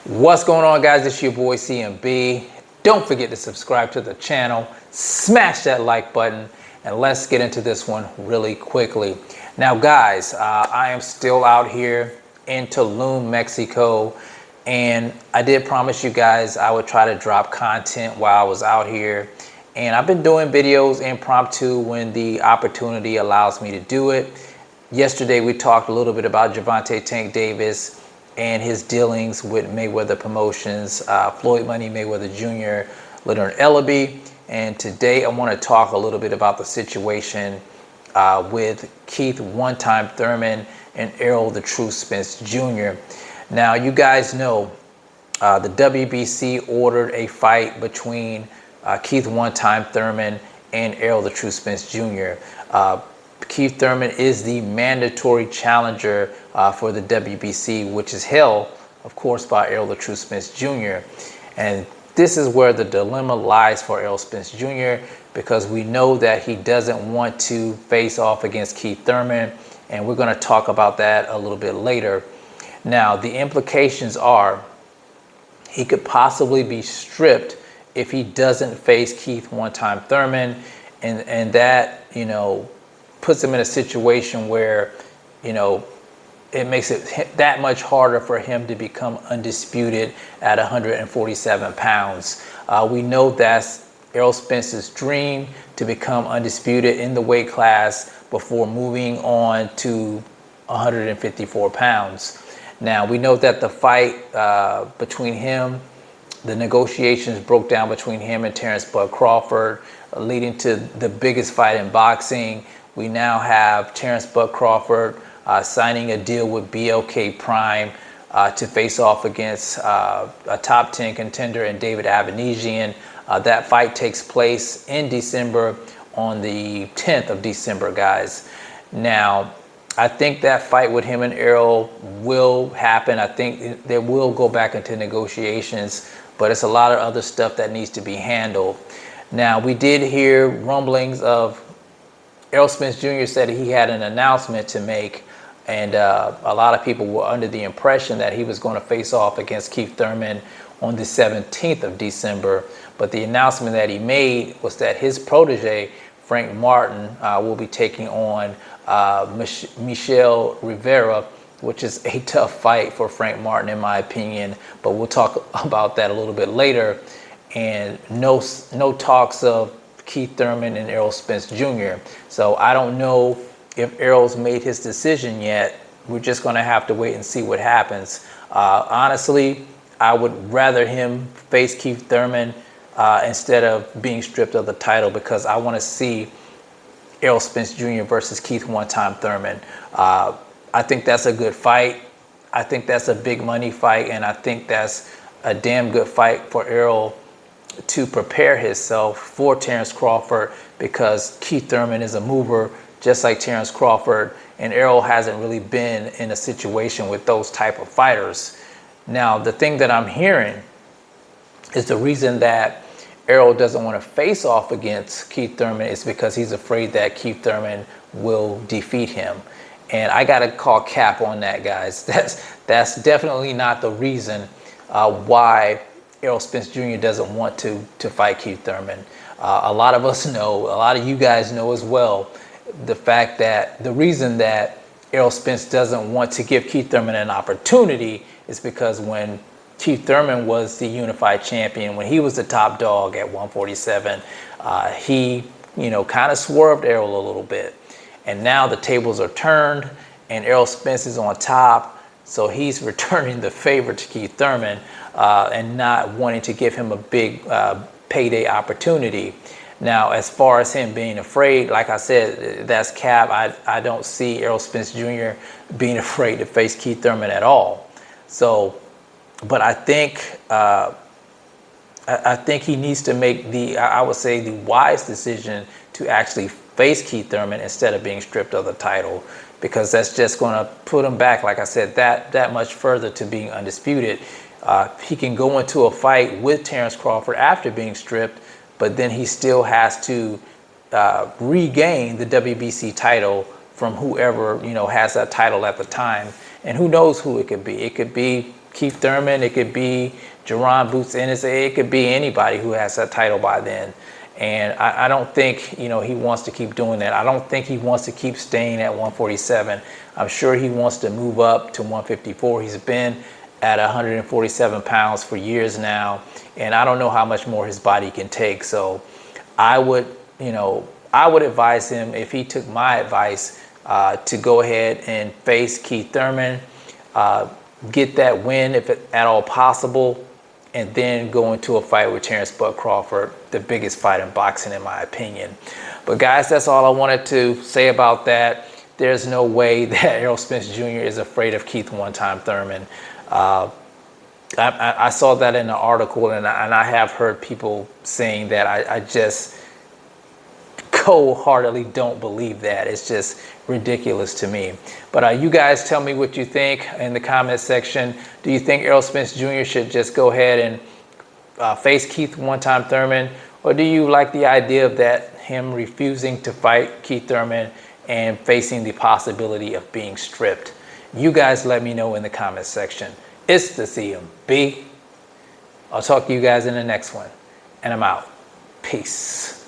What's going on, guys? It's your boy CMB. Don't forget to subscribe to the channel, smash that like button, and let's get into this one really quickly. Now, guys, I am still out here in Tulum, Mexico, and I did promise you guys I would try to drop content while I was out here. And I've been doing videos impromptu when the opportunity allows me to do it. Yesterday, we talked a little bit about Gervonta Tank Davis and his dealings with Mayweather Promotions, Floyd Money Mayweather Jr., Leonard Ellaby. And today I want to talk a little bit about the situation with Keith One-Time Thurman and Errol the True Spence Jr. Now, you guys know the WBC ordered a fight between Keith One-Time Thurman and Errol the True Spence Jr. Keith Thurman is the mandatory challenger for the WBC, which is held, of course, by Errol the True Spence Jr. And this is where the dilemma lies for Errol Spence Jr. because we know that he doesn't want to face off against Keith Thurman, and we're going to talk about that a little bit later. Now, the implications are he could possibly be stripped if he doesn't face Keith One-Time Thurman, and that, puts him in a situation where, it makes it that much harder for him to become undisputed at 147 pounds. We know that's Errol Spence's dream, to become undisputed in the weight class before moving on to 154 pounds. Now, we know that the fight between him, the negotiations broke down between him and Terrence Bud Crawford, leading to the biggest fight in boxing. We now have Terrence Bud Crawford signing a deal with BLK Prime to face off against a top 10 contender in David Avanesian. That fight takes place in December, on the 10th of December, guys. Now, I think that fight with him and Errol will happen. I think they will go back into negotiations, but it's a lot of other stuff that needs to be handled. Now, we did hear rumblings of Errol Spence Jr. said he had an announcement to make, and a lot of people were under the impression that he was going to face off against Keith Thurman on the 17th of December. But the announcement that he made was that his protege, Frank Martin, will be taking on Michel Rivera, which is a tough fight for Frank Martin, in my opinion. But we'll talk about that a little bit later. And no talks of Keith Thurman and Errol Spence Jr. So I don't know if Errol's made his decision yet. We're just going to have to wait and see what happens. Honestly, I would rather him face Keith Thurman instead of being stripped of the title, because I want to see Errol Spence Jr. versus Keith One-Time Thurman. I think that's a good fight. I think that's a big money fight, and I think that's a damn good fight for Errol to prepare himself for Terrence Crawford, because Keith Thurman is a mover just like Terrence Crawford, and Errol hasn't really been in a situation with those type of fighters. Now, the thing that I'm hearing is the reason that Errol doesn't want to face off against Keith Thurman is because he's afraid that Keith Thurman will defeat him. And I got to call cap on that, guys. That's definitely not the reason why Errol Spence Jr. doesn't want to fight Keith Thurman. A lot of us know, a lot of you guys know as well, the fact that the reason that Errol Spence doesn't want to give Keith Thurman an opportunity is because when Keith Thurman was the unified champion, when he was the top dog at 147, he, kind of swerved Errol a little bit. And now the tables are turned and Errol Spence is on top. So he's returning the favor to Keith Thurman and not wanting to give him a big payday opportunity. Now, as far as him being afraid, like I said, that's cap. I don't see Errol Spence Jr. being afraid to face Keith Thurman at all. So, but I think he needs to make I would say, the wise decision to actually face Keith Thurman instead of being stripped of the title, because that's just going to put him back, like I said, that much further to being undisputed. He can go into a fight with Terrence Crawford after being stripped, but then he still has to regain the WBC title from whoever has that title at the time. And who knows who it could be. It could be Keith Thurman, it could be Jerron Boots Ennis, it could be anybody who has that title by then. And I don't think, he wants to keep doing that. I don't think he wants to keep staying at 147. I'm sure he wants to move up to 154. He's been at 147 pounds for years now, and I don't know how much more his body can take. So I would advise him, if he took my advice, to go ahead and face Keith Thurman, get that win if at all possible, and then go into a fight with Terrence Bud Crawford, the biggest fight in boxing in my opinion. But guys, that's all I wanted to say about that. There's no way that Errol Spence Jr. is afraid of Keith one-time Thurman. I saw that in an article, and I have heard people saying that. I just wholeheartedly don't believe that. It's just ridiculous to me. But you guys tell me what you think in the comment section. Do you think Errol Spence Jr. should just go ahead and face Keith one-time Thurman? Or do you like the idea of him refusing to fight Keith Thurman and facing the possibility of being stripped? You guys let me know in the comment section. It's the CMB. I'll talk to you guys in the next one. And I'm out. Peace.